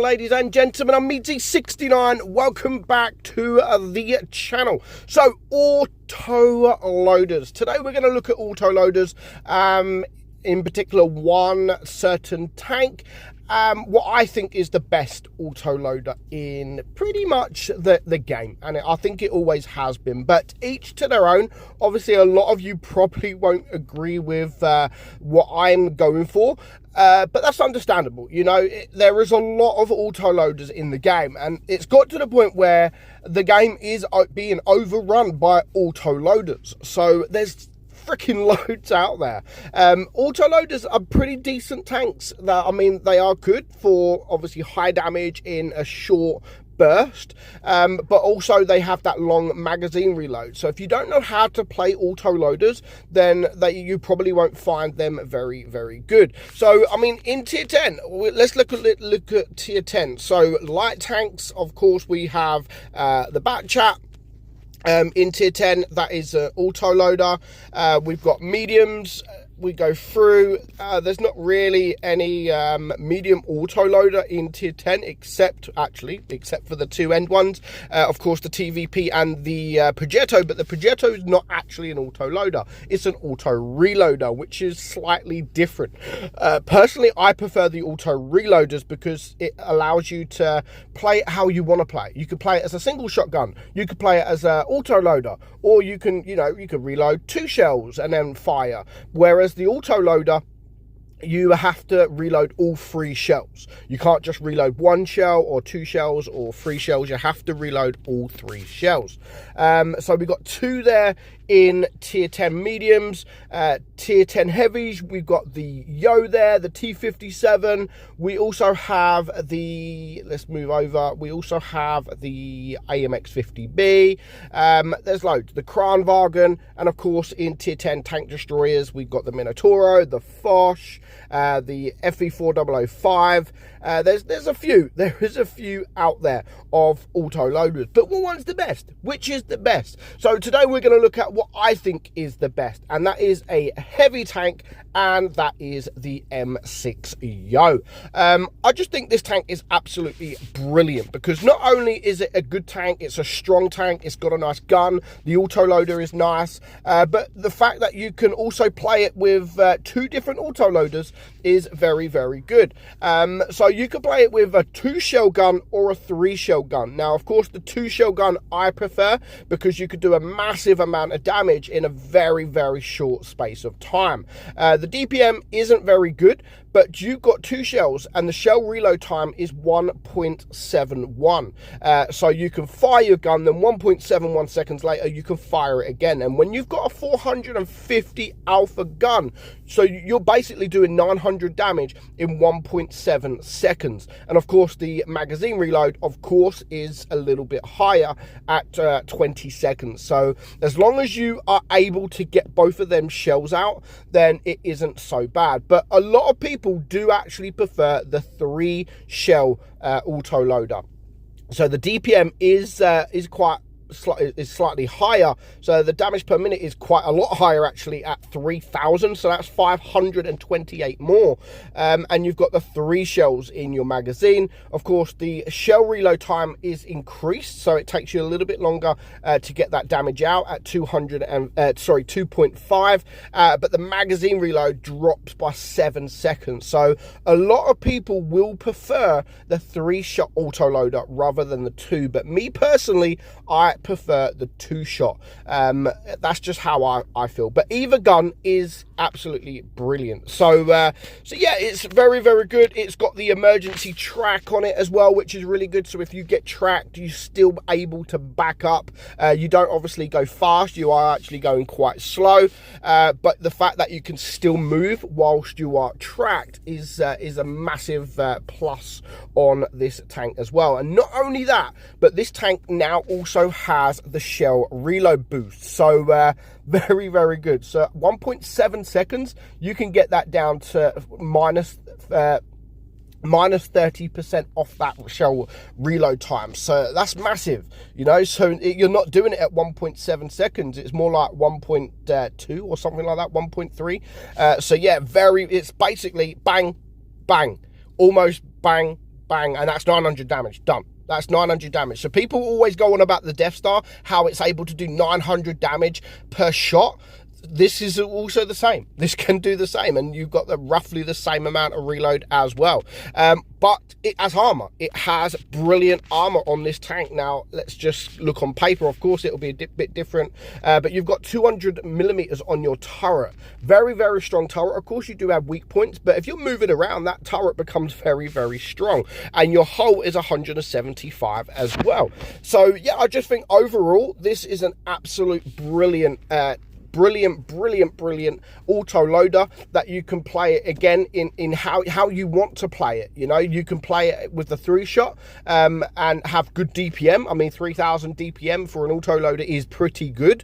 Ladies and gentlemen, I'm meadsy69. Welcome back to the channel. So, Autoloaders. Today we're going to look at Autoloaders, in particular one certain tank. What I think is the best autoloader in pretty much the game, and I think it always has been, but each to their own. Obviously a lot of you probably won't agree with what I'm going for, but that's understandable. You know, there is a lot of autoloaders in the game, and it's got to the point where the game is being overrun by autoloaders. So there's freaking loads out there. Autoloaders are pretty decent tanks. I mean, they are good for obviously high damage in a short burst, but also they have that long magazine reload. So if you don't know how to play autoloaders, then you probably won't find them very, very good. So I mean, in tier 10, let's look at tier 10. So light tanks, of course, we have the Batchat. In tier 10, that is an autoloader. We've got mediums. We go through. There's not really any medium autoloader in tier 10, except for the two end ones. Of course, the TVP and the Progetto, but the Progetto is not actually an autoloader. It's an auto reloader, which is slightly different. Personally, I prefer the auto reloaders because it allows you to play it how you want to play. You could play it as a single shotgun. You could play it as an autoloader, or you can reload 2 shells and then fire. Whereas the autoloader, you have to reload all 3 shells. You can't just reload 1 shell or 2 shells or 3 shells. You have to reload all 3 shells. So we got 2 there in tier 10 mediums. Tier 10 heavies, we've got the Yo there, the T57. We also have let's move over, we also have the AMX-50B. There's loads, the Kranwagen, and of course in tier 10 tank destroyers, we've got the Minotauro, the Foch, the FE4005. There is a few out there of autoloaders, but what one's the best? Which is the best? So today we're going to look at what I think is the best, and that is a heavy tank, and that is the M6 Yo. I just think this tank is absolutely brilliant because not only is it a good tank, it's a strong tank, it's got a nice gun, the autoloader is nice, but the fact that you can also play it with 2 different autoloaders is very, very good. So you can play it with a 2 shell gun or a 3 shell gun. Now, of course, the 2 shell gun I prefer because you could do a massive amount of damage in a very, very short space of time. The DPM isn't very good, but you've got 2 shells and the shell reload time is 1.71. So you can fire your gun, then 1.71 seconds later you can fire it again. And when you've got a 450 alpha gun, so you're basically doing 900 damage in 1.7 seconds. And of course the magazine reload, of course, is a little bit higher at 20 seconds. So as long as you are able to get both of them shells out, then it isn't so bad. But a lot of people do actually prefer the 3 shell autoloader. So the DPM is slightly higher, so the damage per minute is quite a lot higher actually at 3,000, so that's 528 more. And you've got the 3 shells in your magazine. Of course, the shell reload time is increased, so it takes you a little bit longer to get that damage out at 2.5, but the magazine reload drops by 7 seconds. So a lot of people will prefer the 3-shot autoloader rather than the 2, but me personally, I prefer the 2-shot. That's just how I feel, but either gun is absolutely brilliant. So yeah, it's very, very good. It's got the emergency track on it as well, which is really good. So if you get tracked, you're still able to back up. You don't obviously go fast, you are actually going quite slow, but the fact that you can still move whilst you are tracked is a massive plus on this tank as well. And not only that, but this tank now also has the shell reload boost. So very, very good. So 1.7 seconds, you can get that down to minus 30% off that shell reload time. So that's massive, you know. So you're not doing it at 1.7 seconds, it's more like 1.2 or something like that, 1.3. So yeah, it's basically bang bang, almost bang bang, and that's 900 damage, done. That's 900 damage. So people always go on about the Death Star, how it's able to do 900 damage per shot. This is also the same. This can do the same, and you've got roughly the same amount of reload as well. But it has armor. It has brilliant armor on this tank. Now, let's just look on paper. Of course, it'll be a bit different, but you've got 200 millimeters on your turret. Very, very strong turret. Of course, you do have weak points, but if you're moving around, that turret becomes very, very strong, and your hull is 175 as well. So, yeah, I just think overall, this is an absolute brilliant autoloader that you can play it again in how you want to play it. You know, you can play it with the 3-shot and have good DPM. I mean, 3000 DPM for an autoloader is pretty good.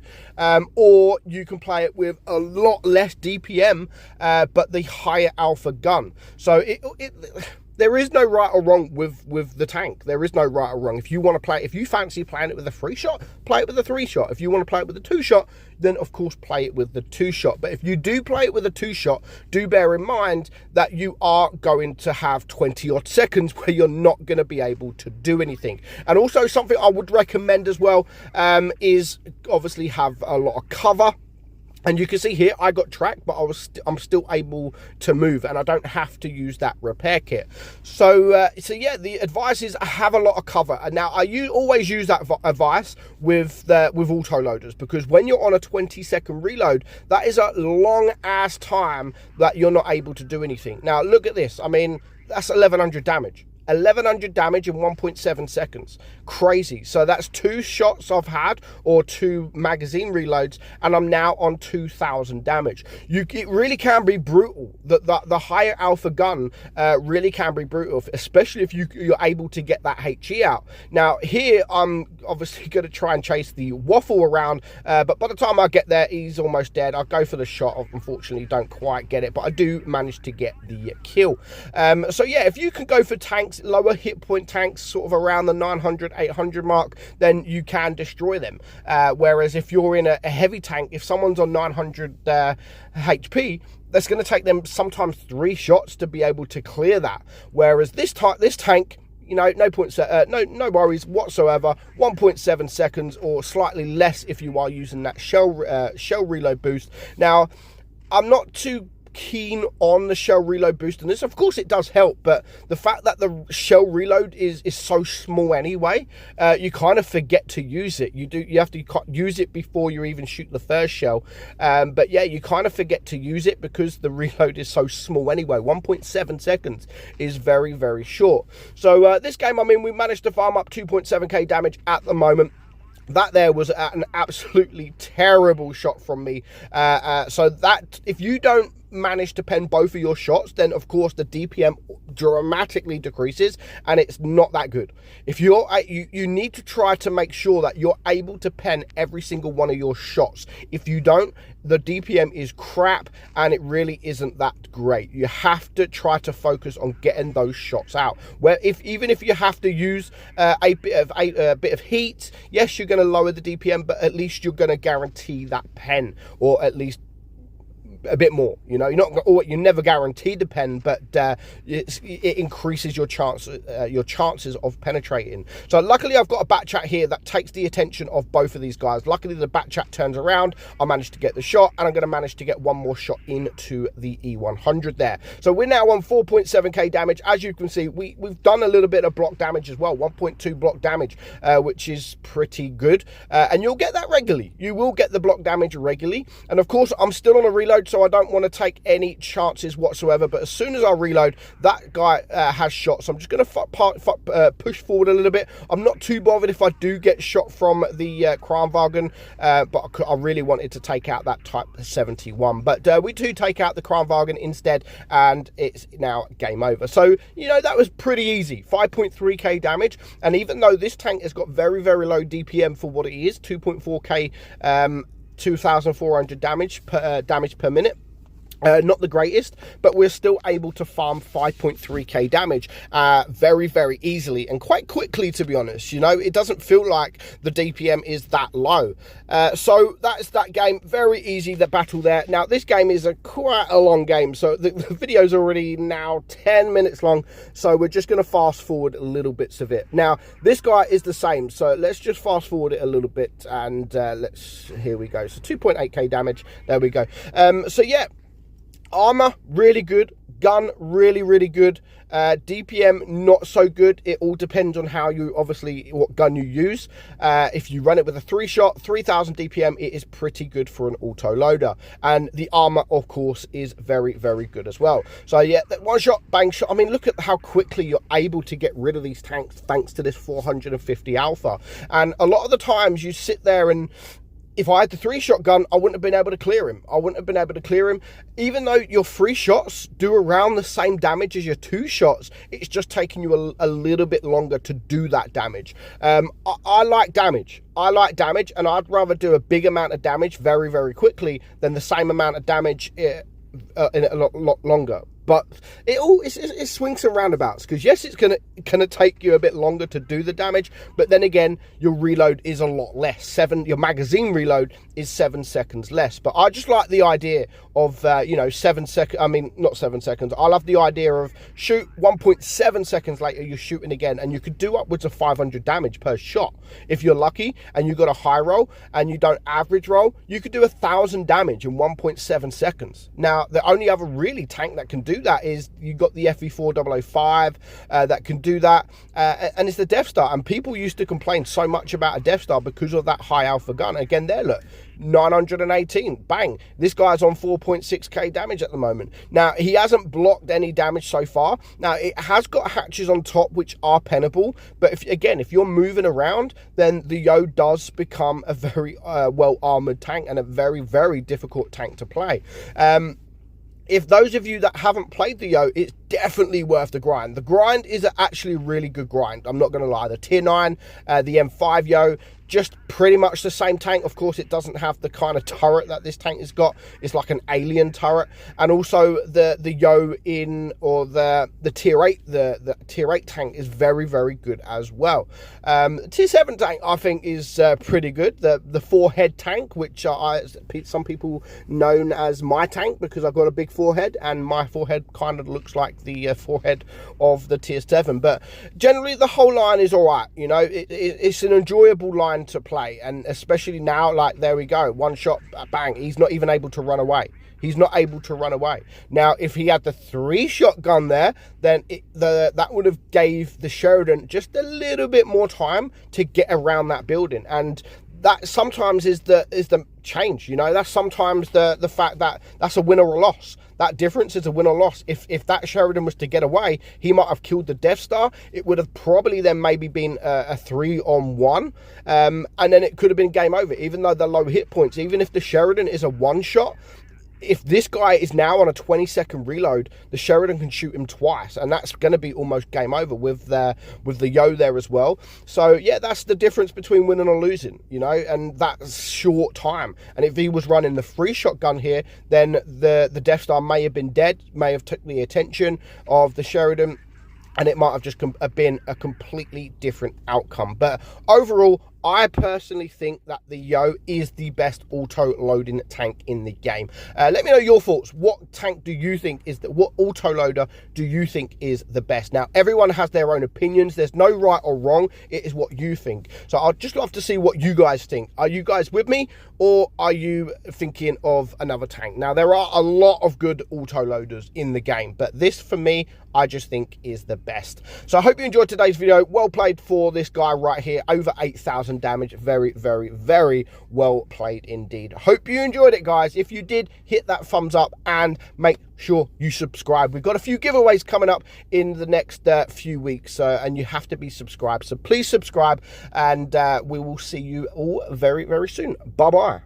Or you can play it with a lot less DPM, but the higher alpha gun. So there is no right or wrong with the tank. There is no right or wrong. If you want to play, if you fancy playing it with a 3-shot, play it with a 3-shot. If you want to play it with a 2-shot, then of course play it with the 2-shot. But if you do play it with a 2-shot, do bear in mind that you are going to have 20 odd seconds where you're not going to be able to do anything. And also something I would recommend as well is obviously have a lot of cover. And you can see here, I got tracked, but I'm still able to move, and I don't have to use that repair kit. So yeah, the advice is have a lot of cover. And now I always use that advice with autoloaders, because when you're on a 20-second reload, that is a long ass time that you're not able to do anything. Now look at this. I mean, that's 1100 damage. 1100 damage in 1.7 seconds. Crazy. So that's 2 shots I've had, or 2 magazine reloads, and I'm now on 2000 damage. It really can be brutal. The higher alpha gun really can be brutal, especially if you're able to get that HE out. Now here I'm obviously going to try and chase the waffle around, but by the time I get there, he's almost dead. I go for the shot, unfortunately don't quite get it, but I do manage to get the kill. So yeah, if you can go for tanks, lower hit point tanks, sort of around the 900, 800 mark, then you can destroy them. Whereas if you're in a heavy tank, if someone's on 900 HP, that's going to take them sometimes 3 shots to be able to clear that. Whereas this tank, you know, no worries whatsoever. 1.7 seconds or slightly less if you are using that shell reload boost. Now, I'm not too keen on the shell reload boost, and this of course it does help, but the fact that the shell reload is so small anyway, you kind of forget to use it. You have to use it before you even shoot the first shell, but yeah, you kind of forget to use it because the reload is so small anyway. 1.7 seconds is very, very short. So this game, I mean, we managed to farm up 2.7k damage at the moment. That there was an absolutely terrible shot from me. So that, if you don't manage to pen both of your shots, then of course the DPM dramatically decreases, and it's not that good. If you need to try to make sure that you're able to pen every single one of your shots. If you don't, the DPM is crap, and it really isn't that great. You have to try to focus on getting those shots out. Where even if you have to use a bit of heat, yes, you're going to lower the DPM, but at least you're going to guarantee that pen, or at least a bit more. You know, you're never guaranteed the pen, but it increases your chances of penetrating. So luckily I've got a back chat here that takes the attention of both of these guys. Luckily the back chat turns around, I managed to get the shot, and I'm going to manage to get one more shot into the E100 there. So we're now on 4.7k damage. As you can see, we've done a little bit of block damage as well, 1.2 block damage, which is pretty good, and you'll get that regularly. You will get the block damage regularly, and of course I'm still on a reload, so I don't want to take any chances whatsoever. But as soon as I reload, that guy has shot, so I'm just going to push forward a little bit. I'm not too bothered if I do get shot from the Kranwagen, but I really wanted to take out that Type 71. But we do take out the Kranwagen instead, and it's now game over. So, you know, that was pretty easy. 5.3k damage, and even though this tank has got very, very low DPM for what it is, 2.4k 2,400 damage per minute, Not the greatest, but we're still able to farm 5.3k damage very, very easily and quite quickly, to be honest. You know, it doesn't feel like the DPM is that low. So that's that game. Very easy, the battle there. Now, this game is quite a long game, so the video's already now 10 minutes long, so we're just going to fast forward little bits of it. Now, this guy is the same, so let's just fast forward it a little bit, and here we go. So 2.8k damage, there we go. So yeah, armor really good, gun really, really good, DPM not so good. It all depends on how you, obviously, what gun you use. If you run it with a 3-shot 3000 DPM, it is pretty good for an autoloader, and the armor of course is very, very good as well. So yeah, that 1-shot bang shot, I mean, look at how quickly you're able to get rid of these tanks thanks to this 450 alpha. And a lot of the times you sit there, and if I had the 3-shot gun, I wouldn't have been able to clear him. Even though your 3 shots do around the same damage as your 2 shots, it's just taking you a little bit longer to do that damage. I like damage. And I'd rather do a big amount of damage very, very quickly than the same amount of damage in a lot longer. But it swings and roundabouts, because yes, it's gonna take you a bit longer to do the damage, but then again, your reload is a lot less. Your magazine reload is 7 seconds less. But I just like the idea of you know, 7 seconds. I mean, not 7 seconds. I love the idea of shoot 1.7 seconds later, you're shooting again, and you could do upwards of 500 damage per shot if you're lucky, and you got a high roll and you don't average roll. You could do 1,000 damage in 1.7 seconds. Now, the only other really tank that can do that is you got the FE4005 that can do that, and it's the Death Star. And people used to complain so much about a Death Star because of that high alpha gun. Again, there, look, 918, bang. This guy's on 4.6k damage at the moment. Now, he hasn't blocked any damage so far. Now, it has got hatches on top which are penable, but if you're moving around, then the Yo does become a very well armored tank, and a very, very difficult tank to play. If those of you that haven't played the Yo, it's definitely worth the grind. The grind is actually a really good grind, I'm not going to lie. The tier 9, the M5 Yo, just pretty much the same tank. Of course, it doesn't have the kind of turret that this tank has got. It's like an alien turret. And also the Yo or the tier 8, the tier 8 tank is very, very good as well. Tier 7 tank, I think, is pretty good. The 4-head tank, which some people known as my tank, because I've got a big forehead, and my forehead kind of looks like the forehead of the tier 7. But generally, the whole line is all right. You know, it's an enjoyable line to play, and especially now, like, there we go, 1 shot, bang, he's not even able to run away. Now, if he had the 3-shot gun there, then that would have gave the Sheridan just a little bit more time to get around that building, and that sometimes is the change. You know, that's sometimes the fact that that's a win or a loss. That difference is a win or loss. If that Sheridan was to get away, he might have killed the Death Star. It would have probably then maybe been a 3-on-1, and then it could have been game over, even though they're low hit points. Even if the Sheridan is a 1-shot, if this guy is now on a 20-second reload, the Sheridan can shoot him twice, and that's going to be almost game over with the Yo there as well. So yeah, that's the difference between winning or losing, you know, and that's short time. And if he was running the 3-shot gun here, then the Death Star may have been dead, may have took the attention of the Sheridan, and it might have just been a completely different outcome. But overall, I personally think that the Yo is the best auto-loading tank in the game. Let me know your thoughts. What tank do you think what autoloader do you think is the best? Now, everyone has their own opinions. There's no right or wrong. It is what you think. So I'd just love to see what you guys think. Are you guys with me, or are you thinking of another tank? Now, there are a lot of good autoloaders in the game, but this, for me, I just think is the best. So I hope you enjoyed today's video. Well played for this guy right here. Over 8,000 damage. Very, very, very well played indeed. Hope you enjoyed it, guys. If you did, hit that thumbs up and make sure you subscribe. We've got a few giveaways coming up in the next few weeks, and you have to be subscribed. So please subscribe, and we will see you all very, very soon. Bye-bye.